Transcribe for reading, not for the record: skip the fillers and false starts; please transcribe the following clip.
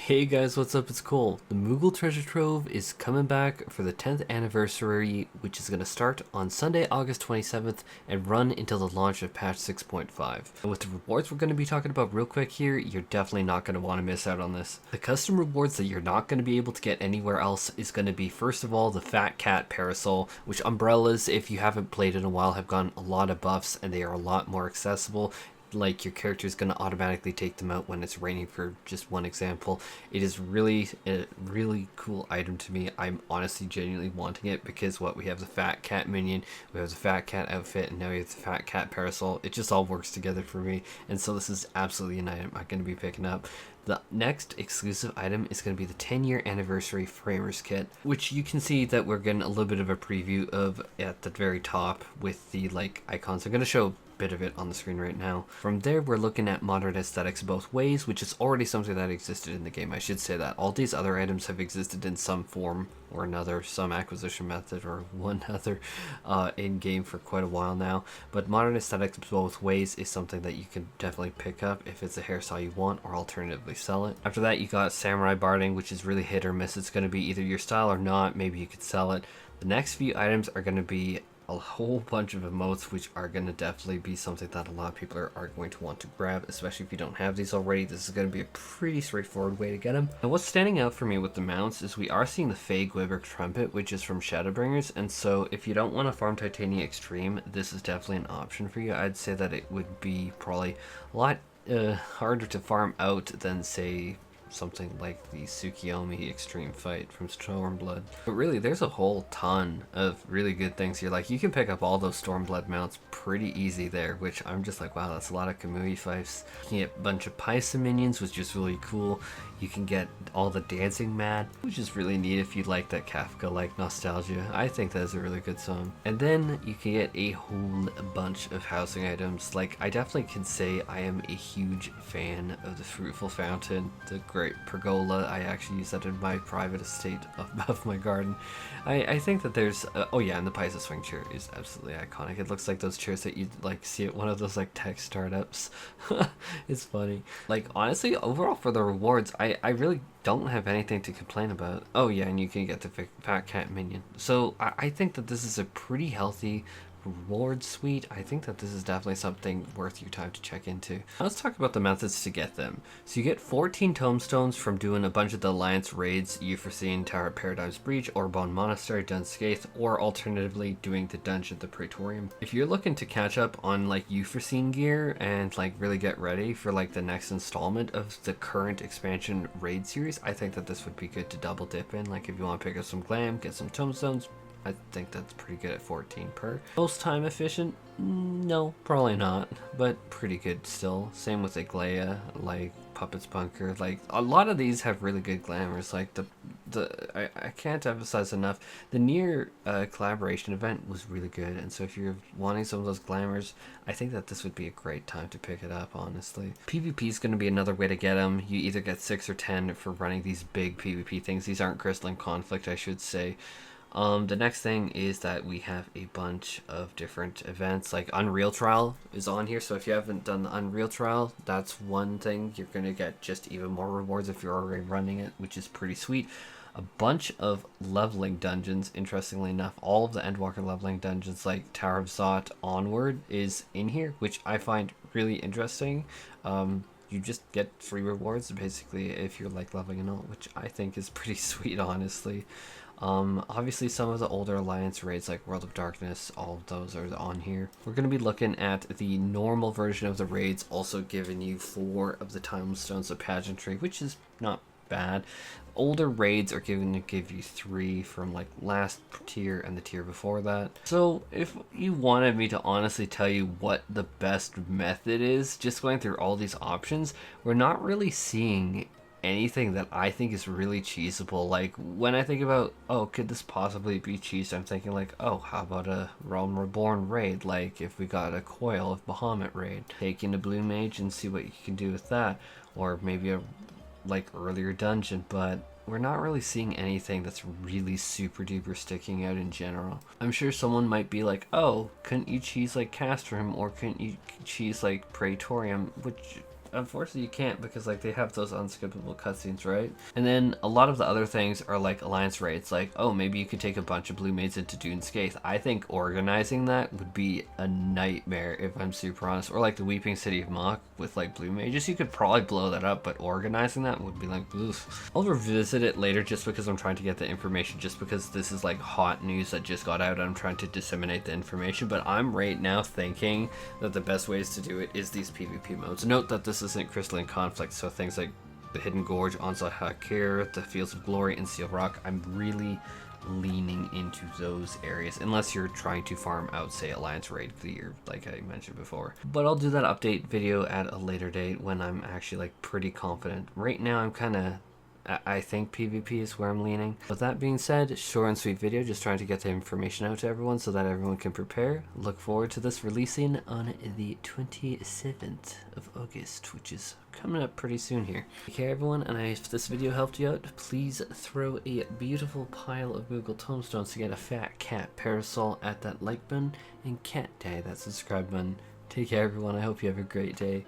Hey guys, what's up? It's Cole. The Moogle Treasure Trove is coming back for the 10th anniversary, which is going to start on Sunday, August 27th and run until the launch of patch 6.5. And with the rewards we're going to be talking about real quick here, you're definitely not going to want to miss out on this. The custom rewards that you're not going to be able to get anywhere else is going to be, first of all, the Fat Cat Parasol, which umbrellas, if you haven't played in a while, have gotten a lot of buffs and they are a lot more accessible. Like, your character is going to automatically take them out when it's raining, for just one example. It is really a really cool item to me. I'm honestly genuinely wanting it because we have the Fat Cat minion, we have the Fat Cat outfit, and now we have the Fat Cat Parasol. It just all works together for me, and so this is absolutely an item I'm going to be picking up. The next exclusive item is going to be the 10-year anniversary framers kit, which you can see that we're getting a little bit of a preview of at the very top with the icons. I'm going to show bit of it on the screen right now. From there, we're looking at modern aesthetics both ways, which is already something that existed in the game. I should say that all these other items have existed in some form or another, some acquisition method or one other in game for quite a while now. But modern aesthetics both ways is something that you can definitely pick up if it's a hairstyle you want, or alternatively sell it. After that, you got samurai barding, which is really hit or miss. It's going to be either your style or not. Maybe you could sell it. The next few items are going to be a whole bunch of emotes, which are going to definitely be something that a lot of people are going to want to grab, especially if you don't have these already. This is going to be a pretty straightforward way to get them. And what's standing out for me with the mounts is we are seeing the Fey Gwyber trumpet, which is from Shadowbringers, and so if you don't want to farm Titania Extreme, this is definitely an option for you. I'd say that it would be probably a lot harder to farm out than, say, something like the Tsukiyomi Extreme Fight from Stormblood. But really, there's a whole ton of really good things here. Like, you can pick up all those Stormblood mounts pretty easy there, which I'm just like, wow, that's a lot of Kamui fiefs. You can get a bunch of Paisa minions, which is really cool. You can get all the Dancing Mad, which is really neat if you like that Kafka-like nostalgia. I think that is a really good song. And then you can get a whole bunch of housing items. Like, I definitely can say I am a huge fan of the Fruitful Fountain, the Great Pergola. I actually use that in my private estate above my garden. I think that there's oh yeah, and the Paisa swing chair is absolutely iconic. It looks like those chairs that you'd see at one of those tech startups. It's funny. Like, honestly, overall for the rewards, I really don't have anything to complain about. Oh yeah, and you can get the Fat Cat minion. So I think that this is a pretty healthy reward suite. I think that this is definitely something worth your time to check into. Now let's talk about the methods to get them. So you get 14 Tomestones from doing a bunch of the Alliance raids, Euphrosyne, Tower of Paradigm's Breach, Orbon Monastery, Dunscaith, or alternatively doing the Dungeon, the Praetorium. If you're looking to catch up on Euphrosyne gear and really get ready for the next installment of the current expansion raid series, I think that this would be good to double dip in. Like, if you want to pick up some glam, get some Tomestones, I think that's pretty good at 14 per. Most time efficient? No, probably not, but pretty good still. Same with Aglaya, Puppet's Bunker. A lot of these have really good glamours. I can't emphasize enough, the Nier collaboration event was really good, and so if you're wanting some of those glamours, I think that this would be a great time to pick it up, honestly. PvP is going to be another way to get them. You either get 6 or 10 for running these big PvP things. These aren't Crystalline Conflict, I should say. The next thing is that we have a bunch of different events, like Unreal Trial is on here. So if you haven't done the Unreal Trial, that's one thing. You're going to get just even more rewards if you're already running it, which is pretty sweet. A bunch of leveling dungeons, interestingly enough. All of the Endwalker leveling dungeons, like Tower of Zot onward, is in here, which I find really interesting. You just get free rewards, basically, if you're leveling and all, which I think is pretty sweet, honestly. Obviously some of the older Alliance raids like World of Darkness, all of those are on here. We're going to be looking at the normal version of the raids, also giving you 4 of the Tomestones of Pageantry, which is not bad. Older raids are going to give you 3 from last tier and the tier before that. So if you wanted me to honestly tell you what the best method is, just going through all these options, we're not really seeing anything that I think is really cheesable. When I think about, oh, could this possibly be cheesed, I'm thinking oh, how about a Realm Reborn raid? If we got a Coil of Bahamut raid, take in a Blue Mage and see what you can do with that, or maybe a earlier dungeon. But we're not really seeing anything that's really super duper sticking out in general. I'm sure someone might be like, oh, couldn't you cheese Castrum, or couldn't you cheese Praetorium, which unfortunately you can't, because like they have those unskippable cutscenes, right? And then a lot of the other things are like alliance raids, like, oh, maybe you could take a bunch of blue maids into Dune's Gate. I think organizing that would be a nightmare, if I'm super honest. Or like the Weeping City of Mach with like blue mages, you could probably blow that up, but organizing that would be like, oof. I'll revisit it later just because I'm trying to get the information, just because this is like hot news that just got out. I'm trying to disseminate the information, but I'm right now thinking that the best ways to do it is these PvP modes. Note that this isn't Crystalline Conflict, so things like the Hidden Gorge, Onslaught Hakir, the Fields of Glory, and Seal Rock, I'm really leaning into those areas, unless you're trying to farm out, say, Alliance Raid Clear, like I mentioned before. But I'll do that update video at a later date when I'm actually like pretty confident. Right now I'm kind of, I think PvP is where I'm leaning. With that being said, short and sweet video, just trying to get the information out to everyone so that everyone can prepare. Look forward to this releasing on the 27th of August, which is coming up pretty soon here. Take care everyone, and if this video helped you out, please throw a beautiful pile of Moogle Tomestones to get a fat cat parasol at that like button, and cat day that subscribe button. Take care everyone, I hope you have a great day.